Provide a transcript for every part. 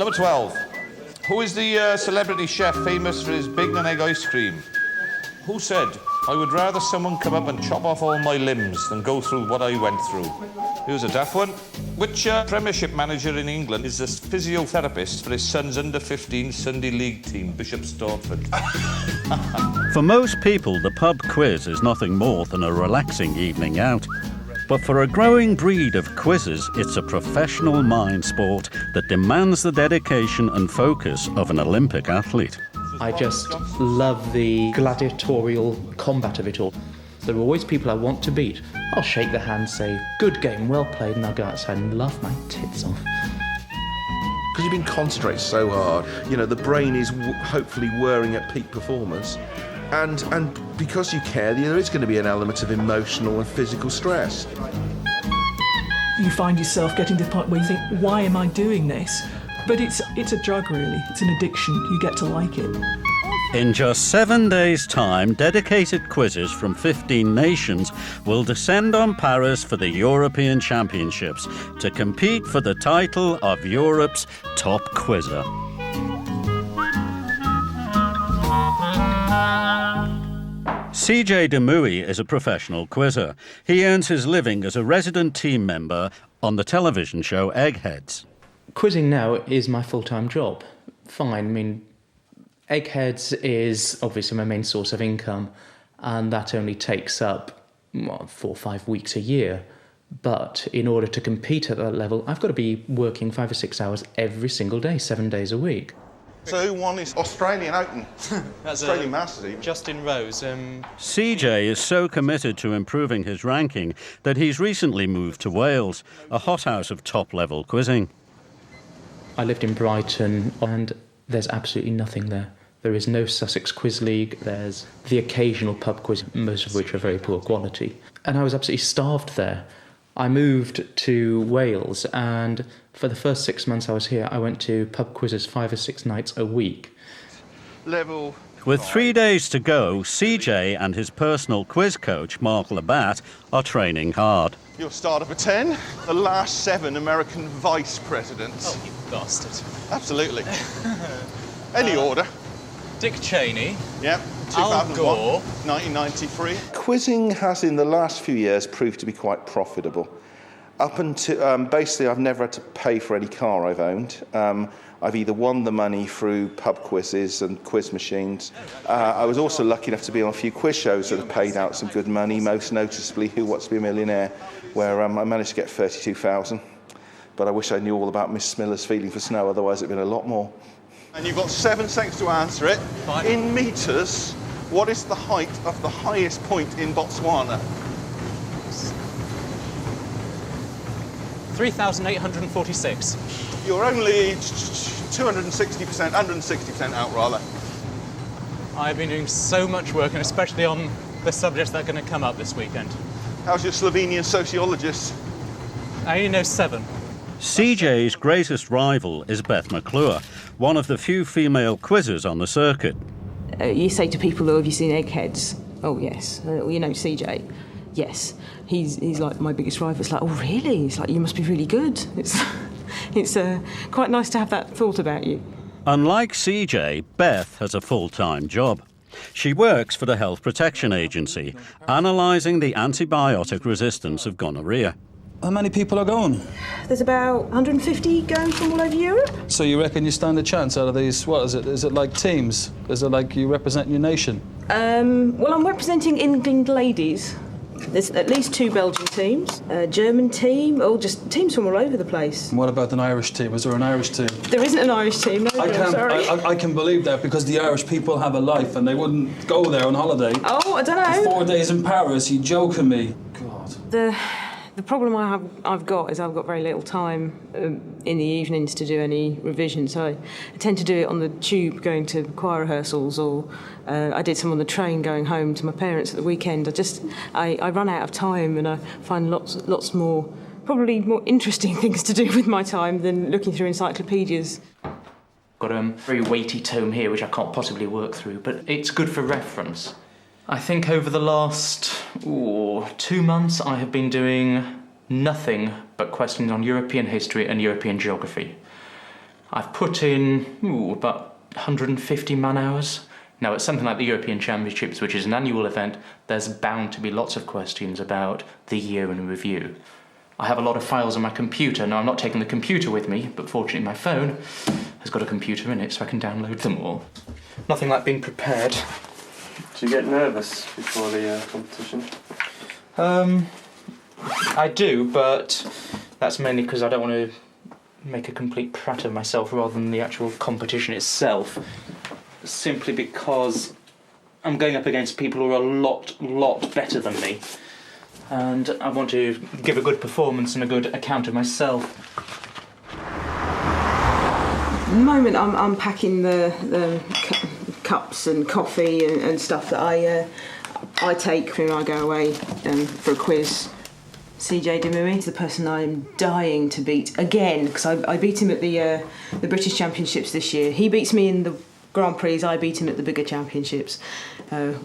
Number 12. Who is the celebrity chef famous for his bacon and egg ice cream? Who said, I would rather someone come up and chop off all my limbs than go through what I went through? Here's a daft one. Which Premiership manager in England is a physiotherapist for his son's under-15 Sunday League team, Bishop Stortford? For most people, the pub quiz is nothing more than a relaxing evening out. But for a growing breed of quizzes, it's a professional mind sport that demands the dedication and focus of an Olympic athlete. I just love the gladiatorial combat of it all. There are always people I want to beat. I'll shake their hand, say, good game, well played, and I'll go outside and laugh my tits off. Because you've been concentrating so hard, you know, the brain is hopefully whirring at peak performance. And because you care, there is going to be an element of emotional and physical stress. You find yourself getting to the point where you think, why am I doing this? But it's a drug, really. It's an addiction. You get to like it. In just 7 days' time, dedicated quizzes from 15 nations will descend on Paris for the European Championships to compete for the title of Europe's top quizzer. CJ Deui is a professional quizzer. He earns his living as a resident team member on the television show Eggheads. Quizzing now is my full-time job. Fine, I mean, Eggheads is obviously my main source of income, and that only takes up 4 or 5 weeks a year. But in order to compete at that level, I've got to be working 5 or 6 hours every single day, 7 days a week. So who won this Australian Open? That's Australian Masters even. Justin Rose. CJ is so committed to improving his ranking that he's recently moved to Wales, a hothouse of top-level quizzing. I lived in Brighton, and there's absolutely nothing there. There is no Sussex Quiz League. There's the occasional pub quiz, most of which are very poor quality. And I was absolutely starved there. I moved to Wales, and for the first 6 months I was here, I went to pub quizzes 5 or 6 nights a week. Level. With 3 days to go, CJ and his personal quiz coach, Mark Labatt, are training hard. You'll start off a 10. The last 7 American vice presidents. Oh, you bastard. Absolutely. Any order. Dick Cheney. Yep. Al 2001. Gore. 1993. Quizzing has, in the last few years, proved to be quite profitable. Up until, basically, I've never had to pay for any car I've owned. I've either won the money through pub quizzes and quiz machines. I was also lucky enough to be on a few quiz shows that have paid out some good money, most noticeably Who Wants to Be a Millionaire, where I managed to get 32,000. But I wish I knew all about Miss Miller's feeling for snow, otherwise it'd been a lot more. And you've got 7 seconds to answer it. Fine. In metres, what is the height of the highest point in Botswana? 3,846. You're only 260%, 160% out, rather. I've been doing so much work, and especially on the subjects that are going to come up this weekend. How's your Slovenian sociologist? I only know 7. CJ's greatest rival is Beth McClure, one of the few female quizzers on the circuit. You say to people, oh, have you seen Eggheads? Oh, yes. You know CJ? Yes. He's like my biggest rival. It's like, oh, really? It's like, you must be really good. It's quite nice to have that thought about you. Unlike CJ, Beth has a full-time job. She works for the Health Protection Agency, analysing the antibiotic resistance of gonorrhea. How many people are going? There's about 150 going from all over Europe. So you reckon you stand a chance out of these, what is it? Is it like teams? Is it like you represent your nation? Well, I'm representing England ladies. There's at least 2 Belgian teams, a German team, just teams from all over the place. And what about an Irish team? Is there an Irish team? There isn't an Irish team, no, I'm sorry. I can believe that, because the Irish people have a life and they wouldn't go there on holiday. Oh, I don't know. 4 days in Paris, you joking me? God. The problem I've got is I've got very little time in the evenings to do any revision, so I tend to do it on the tube going to choir rehearsals, or I did some on the train going home to my parents at the weekend. I run out of time, and I find lots more, probably more interesting things to do with my time than looking through encyclopedias. Got a very weighty tome here which I can't possibly work through, but it's good for reference. I think over the last 2 months I have been doing nothing but questions on European history and European geography. I've put in about 150 man-hours. Now, at something like the European Championships, which is an annual event, there's bound to be lots of questions about the year in review. I have a lot of files on my computer. Now, I'm not taking the computer with me, but fortunately my phone has got a computer in it, so I can download them all. Nothing like being prepared. Do you get nervous before the competition? I do, but that's mainly because I don't want to make a complete prat of myself rather than the actual competition itself. Simply because I'm going up against people who are a lot better than me. And I want to give a good performance and a good account of myself. At the moment I'm packing the cups and coffee and stuff that I take when I go away for a quiz. CJ Deui is the person I'm dying to beat again, because I beat him at the British Championships this year. He beats me in the Grand Prix, I beat him at the bigger championships,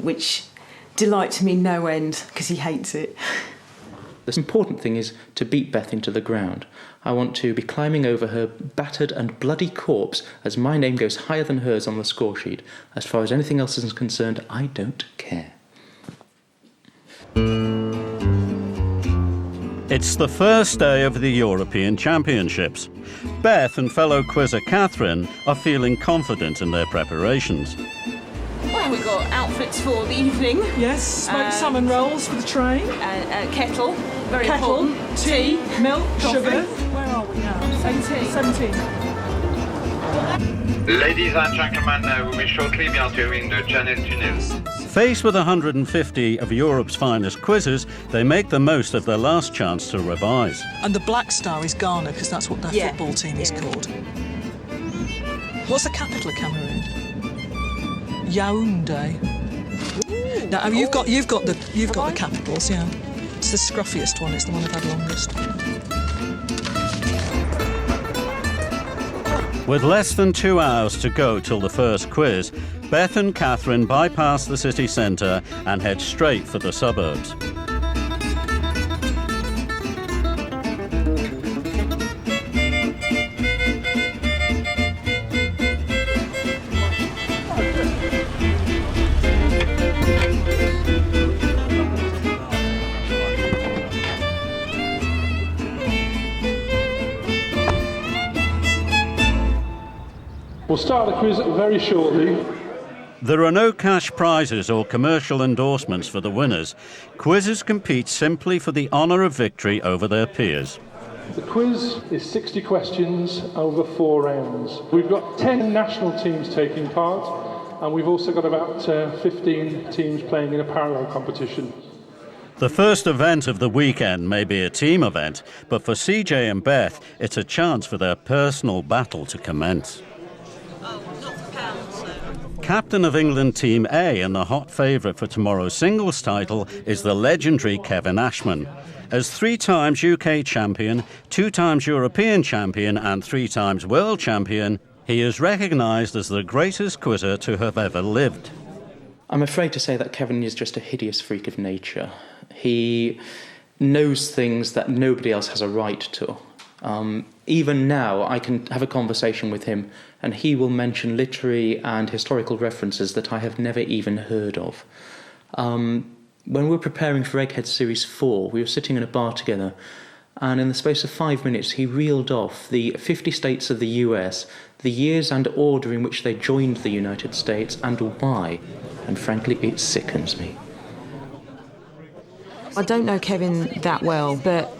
which delights me no end because he hates it. The important thing is to beat Beth into the ground. I want to be climbing over her battered and bloody corpse as my name goes higher than hers on the score sheet. As far as anything else is concerned, I don't care. It's the first day of the European Championships. Beth and fellow quizzer Catherine are feeling confident in their preparations. Well, we've got outfits for the evening. Yes, smoked salmon rolls for the train. Kettle, very Kettle, important. tea, milk, coffee. sugar. Where are we now? 17. Ladies and gentlemen, we will shortly be entering the Channel Tunnels. Faced with 150 of Europe's finest quizzes, they make the most of their last chance to revise. And the Black Star is Ghana, because that's what their football team is called. What's the capital of Cameroon? Yaoundé. Now you've got the capitals, yeah. It's the scruffiest one. It's the one I've had longest. With less than 2 hours to go till the first quiz, Beth and Catherine bypass the city centre and head straight for the suburbs. We'll start the quiz very shortly. There are no cash prizes or commercial endorsements for the winners. Quizzes compete simply for the honour of victory over their peers. The quiz is 60 questions over 4 rounds. We've got 10 national teams taking part, and we've also got about 15 teams playing in a parallel competition. The first event of the weekend may be a team event, but for CJ and Beth, it's a chance for their personal battle to commence. Captain of England Team A and the hot favourite for tomorrow's singles title is the legendary Kevin Ashman. As 3 times UK champion, 2 times European champion and 3 times world champion, he is recognised as the greatest quizzer to have ever lived. I'm afraid to say that Kevin is just a hideous freak of nature. He knows things that nobody else has a right to. Even now, I can have a conversation with him and he will mention literary and historical references that I have never even heard of. When we were preparing for Egghead Series 4, we were sitting in a bar together, and in the space of 5 minutes he reeled off the 50 states of the US, the years and order in which they joined the United States, and why. And frankly, it sickens me. I don't know Kevin that well, but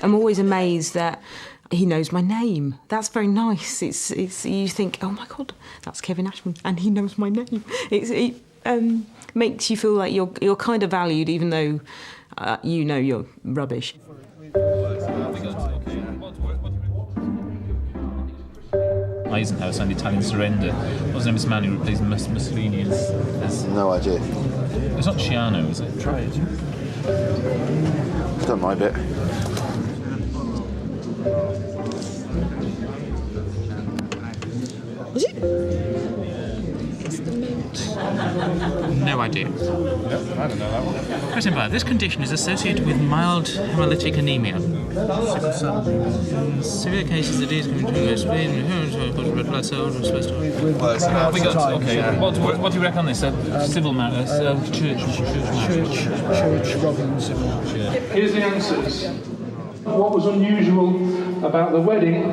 I'm always amazed that he knows my name. That's very nice. It's you think, oh my God, that's Kevin Ashman, and he knows my name. It makes you feel like you're kind of valued, even though you know you're rubbish. Eisenhower and Italian surrender. What's the name of this man who replaced Mussolini as... No idea. It's not Ciano, is it? Try it. I've done my bit. Was it? It's the moat. No idea. Yep, I don't know that one. Question 5. This condition is associated with mild hemolytic anemia. Sickle cell. Severe cases of disease coming to Spain. Red blood cells are supposed to. We got okay. Yeah. What do you reckon on this? Civil matters, church Robbins. Here's the answers. What was unusual about the wedding?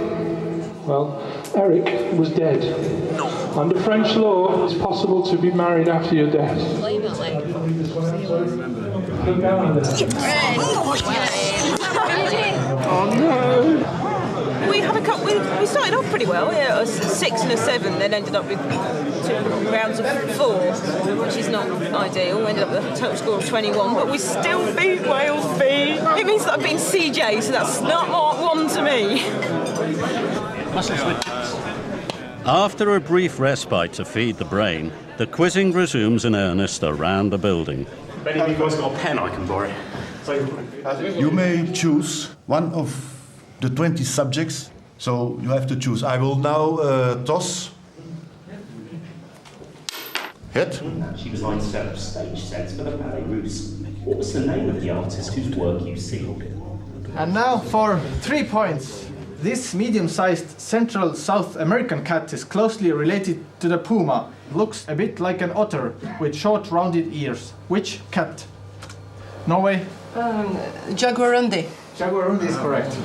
Well, Eric was dead. No. Under French law, it's possible to be married after your death. Oh no! We had a couple. We started off pretty well. Yeah, a 6 and a 7. Then ended up with 2 rounds of 4, which is not ideal. We ended up with a total score of 21, but we still beat Wales B. It means that I've been CJ, so that's not Mark 1 to me. After a brief respite to feed the brain, the quizzing resumes in earnest around the building. If any of you guys got a pen I can borrow. You may choose one of the 20 subjects, so you have to choose. I will now toss. Hit. She was on set of stage sets for the ballet Russe. What was the name of the artist whose work you see? And now for 3 points. This medium-sized Central South American cat is closely related to the puma. Looks a bit like an otter with short rounded ears. Which cat? Norway? Jaguarundi. Jaguarundi is correct.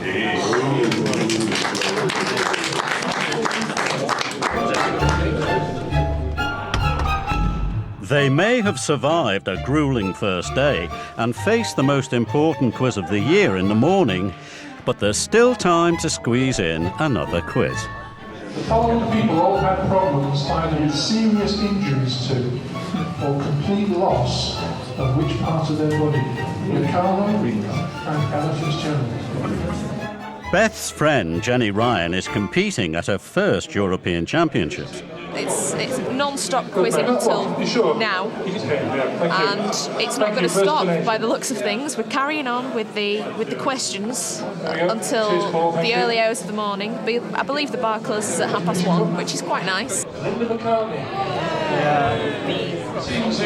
They may have survived a grueling first day and faced the most important quiz of the year in the morning, but there's still time to squeeze in another quiz. The following people all had problems either with serious injuries to or complete loss of which part of their body? Ricardo and Ella Fitzgerald. Beth's friend Jenny Ryan is competing at her first European Championships. It's non-stop quizzing until now, and it's not going to stop by the looks of things. We're carrying on with the questions until the early hours of the morning. I believe the bar closes at 1:30, which is quite nice.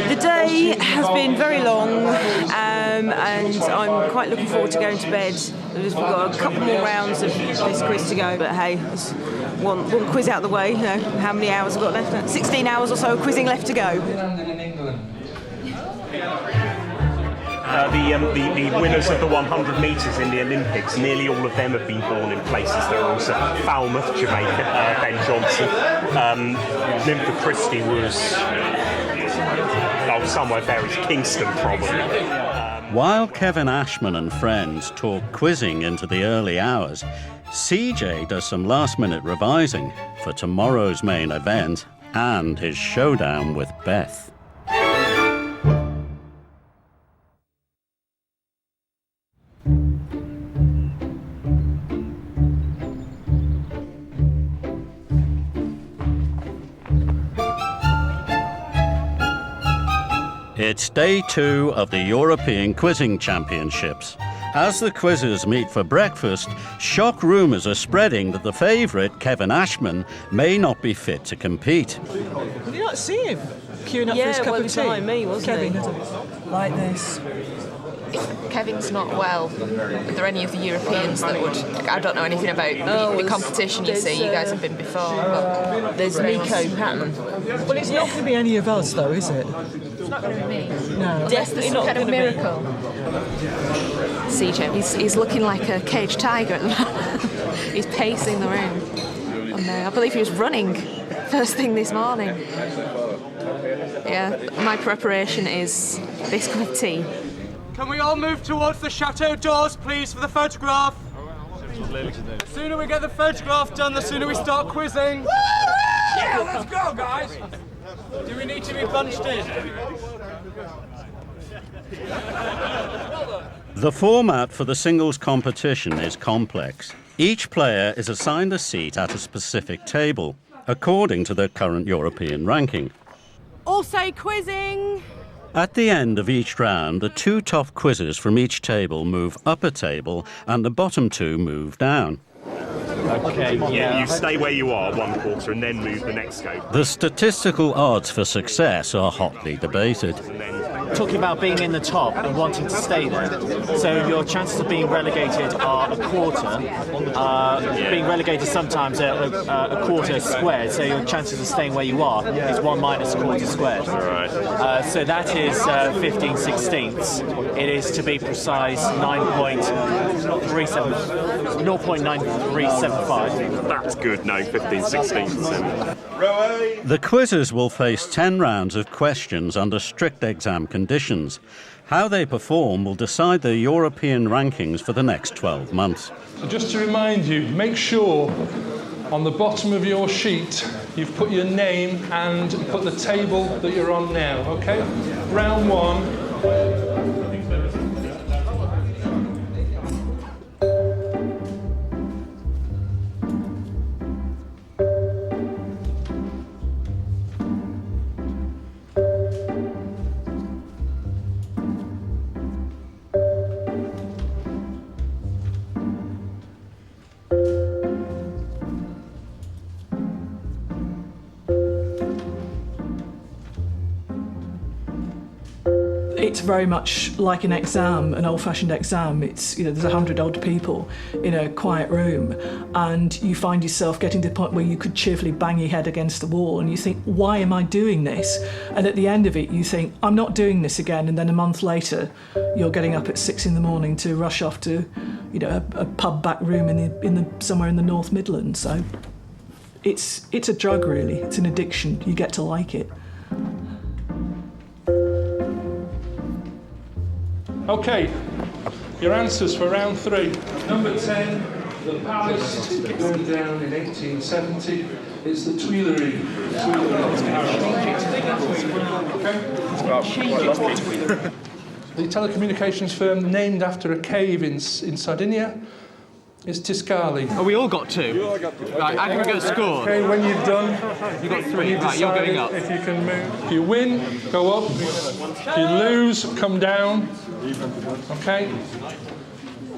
The day has been very long, and I'm quite looking forward to going to bed. We've got a couple more rounds of this quiz to go, but hey, it's one quiz out the way. You know, how many hours I've got left? 16 hours or so of quizzing left to go. The winners of the 100 metres in the Olympics, nearly all of them have been born in places that are also Falmouth, Jamaica, Ben Johnson. Nympha Christie was somewhere there is Kingston probably. While Kevin Ashman and friends talk quizzing into the early hours, CJ does some last-minute revising for tomorrow's main event and his showdown with Beth. It's day 2 of the European Quizzing Championships. As the quizzers meet for breakfast, shock rumours are spreading that the favourite, Kevin Ashman, may not be fit to compete. Did you not see him queuing up for his cup of tea? Time, me, wasn't Kevin, he? like this. If Kevin's not well, are there any of the Europeans that would... I don't know anything about the competition, you see. You guys have been before. But there's Nico Patton. Well, it's not going to be any of us, though, is it? It's not going to be me. No. Definitely not kind of miracle. CJ, he's looking like a caged tiger at the moment. He's pacing the room. And I believe he was running first thing this morning. Yeah, my preparation is this cup of tea. Can we all move towards the chateau doors, please, for the photograph? The sooner we get the photograph done, the sooner we start quizzing. Yeah, let's go, guys. Do we need to be bunched in? The format for the singles competition is complex. Each player is assigned a seat at a specific table, according to their current European ranking. Also quizzing! At the end of each round, the 2 top quizzers from each table move up a table and the bottom 2 move down. Okay, yeah. You stay where you are one quarter and then move the next scope. The statistical odds for success are hotly debated. Talking about being in the top and wanting to stay there. So your chances of being relegated are a quarter. Being relegated sometimes a quarter squared. So your chances of staying where you are is 1 minus a quarter squared. Right. So that is 15/16ths. It is, to be precise, 0.9375. That's good. No, 15/16. The quizzes will face 10 rounds of questions under strict exam conditions. How they perform will decide their European rankings for the next 12 months. So just to remind you, make sure on the bottom of your sheet you've put your name and put the table that you're on now, okay? Round 1. It's very much like an exam, an old-fashioned exam. It's, you know, there's 100 odd people in a quiet room, and you find yourself getting to the point where you could cheerfully bang your head against the wall, and you think, why am I doing this? And at the end of it, you think, I'm not doing this again. And then a month later, you're getting up at 6 a.m. to rush off to, you know, a pub back room somewhere in the North Midlands. So it's a drug, really. It's an addiction. You get to like it. Okay, your answers for round 3. Number 10, the Palace, going down in 1870. It's the Tuileries. The telecommunications firm named after a cave in Sardinia is Tiscali. Oh, we all got 2. You all got 2. Right, aggregate score. Okay, when you've done... You got 3. Right, you're going up. If you can move. If you win, go up. If you lose, come down. Okay?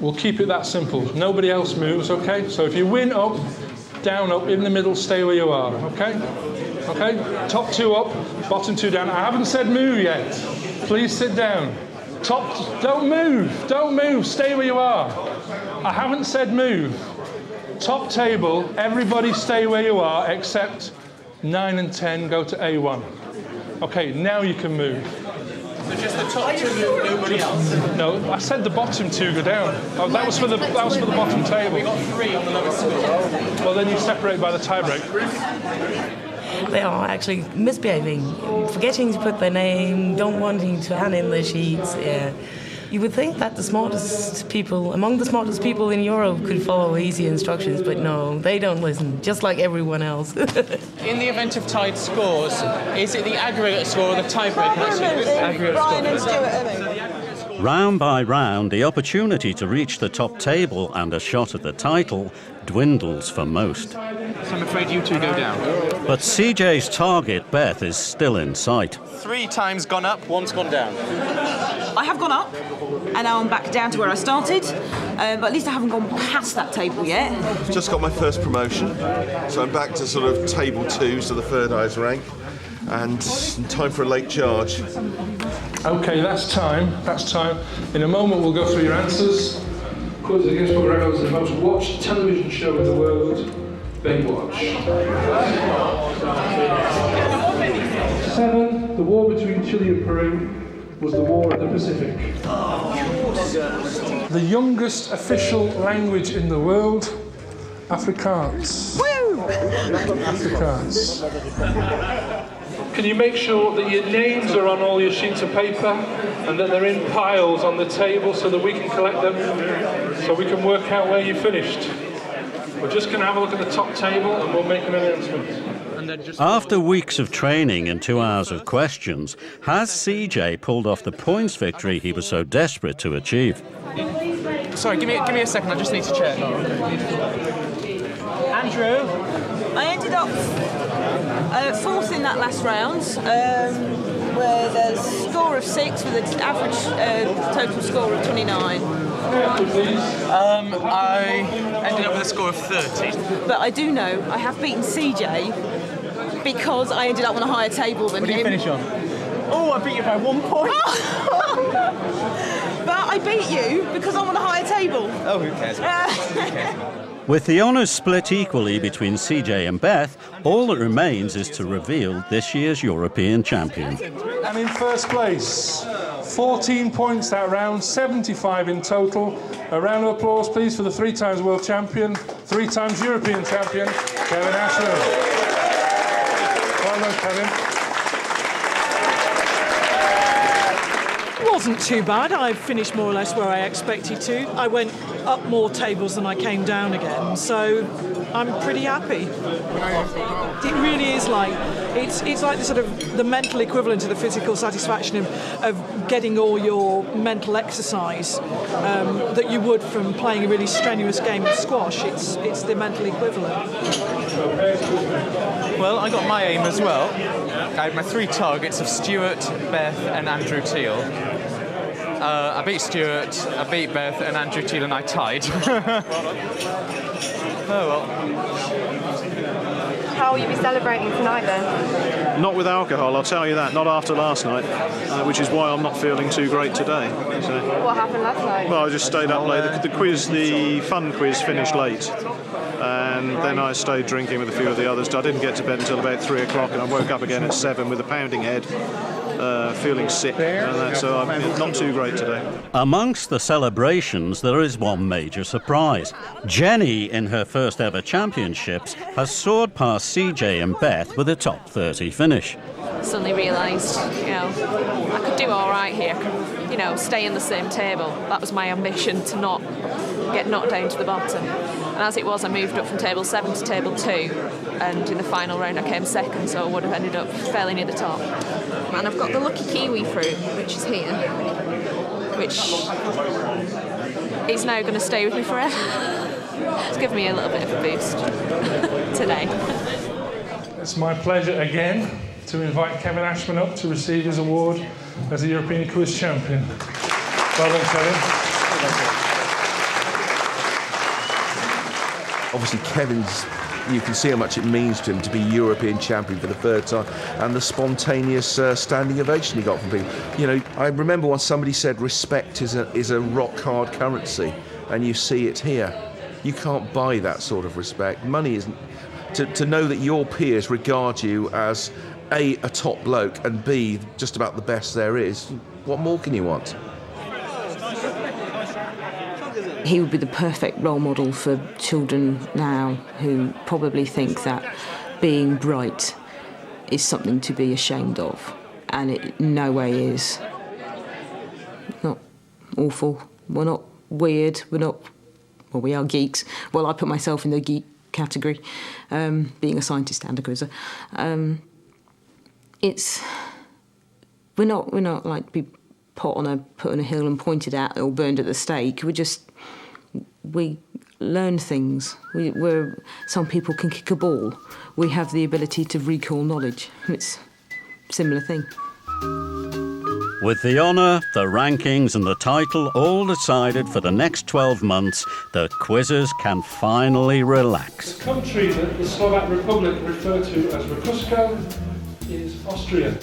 We'll keep it that simple. Nobody else moves, okay? So if you win, up, down, up, in the middle, stay where you are, okay? Okay? Top 2 up, bottom 2 down. I haven't said move yet. Please sit down. Don't move, stay where you are. I haven't said move. Top table, everybody stay where you are, except 9 and 10 go to A1. Okay, now you can move. So just the top 2 move, nobody else? No, I said the bottom 2 go down. Oh, that was for the bottom table. We got 3 on the lowest score. Well, then you separate by the tiebreak. They are actually misbehaving, forgetting to put their name, don't wanting to hand in their sheets. Yeah. You would think that among the smartest people in Europe could follow easy instructions, but no, they don't listen, just like everyone else. In the event of tied scores, is it the aggregate score or the tiebreaker? Brian and Stuart. Round by round, the opportunity to reach the top table and a shot at the title dwindles for most. So I'm afraid you 2 go down. But CJ's target, Beth, is still in sight. 3 times gone up, 1's gone down. I have gone up, and now I'm back down to where I started, but at least I haven't gone past that table yet. I've just got my first promotion, so I'm back to sort of table 2, so the third highest rank, and time for a late charge. Okay, that's time. In a moment we'll go through your answers. Quiz against what regards the most watched television show in the world, Baywatch. 7, the war between Chile and Peru was the war in the Pacific. The youngest official language in the world, Afrikaans. Woo! Afrikaans. Can you make sure that your names are on all your sheets of paper and that they're in piles on the table so that we can collect them, so we can work out where you finished? We're just going to have a look at the top table and we'll make an announcement. After weeks of training and 2 hours of questions, has CJ pulled off the points victory he was so desperate to achieve? Sorry, give me a second, I just need to check. Andrew? I ended up 4th in that last round, where there's a score of 6 with an average total score of 29. I ended up with a score of 30. But I do know I have beaten CJ because I ended up on a higher table than him. What did you finish on? Oh, I beat you by 1 point. But I beat you because I'm on a higher table. Oh, who cares? With the honours split equally between CJ and Beth, all that remains is to reveal this year's European champion. And in first place, 14 points that round, 75 in total. A round of applause, please, for the 3 times world champion, 3 times European champion, Kevin Ashman. Well done, Kevin. It wasn't too bad. I finished more or less where I expected to. I went up more tables than I came down again, so I'm pretty happy. It really is like, it's like the sort of the mental equivalent of the physical satisfaction of getting all your mental exercise that you would from playing a really strenuous game of squash. It's the mental equivalent. Well, I got my aim as well. I had my 3 targets of Stuart, Beth and Andrew Teal. I beat Stuart, I beat Beth and Andrew Teal and I tied. Oh well. How will you be celebrating tonight then? Not with alcohol, I'll tell you that, not after last night, which is why I'm not feeling too great today. So. What happened last night? Well, I just stayed up late. The fun quiz finished late. And then I stayed drinking with a few of the others. I didn't get to bed until about 3 o'clock and I woke up again at 7 with a pounding head, feeling sick and that, so I'm not too great today. Amongst the celebrations, there is one major surprise. Jenny, in her first ever championships, has soared past CJ and Beth with a top 30 finish. Suddenly realised, I could do all right here. Stay in the same table. That was my ambition, to not get knocked down to the bottom. And as it was, I moved up from table 7 to table 2, and in the final round I came second, so I would have ended up fairly near the top. And I've got the lucky kiwi fruit, which is here, which is now going to stay with me forever. It's given me a little bit of a boost today. It's my pleasure again to invite Kevin Ashman up to receive his award as a European Quiz Champion. Well done, Kevin. Obviously, you can see how much it means to him to be European champion for the 3rd time, and the spontaneous standing ovation he got from people. I remember once somebody said respect is a rock-hard currency, and you see it here. You can't buy that sort of respect. Money isn't. To know that your peers regard you as A, a top bloke, and B, just about the best there is, what more can you want? He would be the perfect role model for children now who probably think that being bright is something to be ashamed of, and it in no way is. Not awful. We're not weird. We are geeks. Well, I put myself in the geek category, being a scientist and a quizzer. We're not like to be put on a hill and pointed at or burned at the stake. We learn things. Some people can kick a ball. We have the ability to recall knowledge. It's a similar thing. With the honour, the rankings and the title all decided for the next 12 months, the quizzers can finally relax. The country that the Slovak Republic referred to as Rakusko is Austria.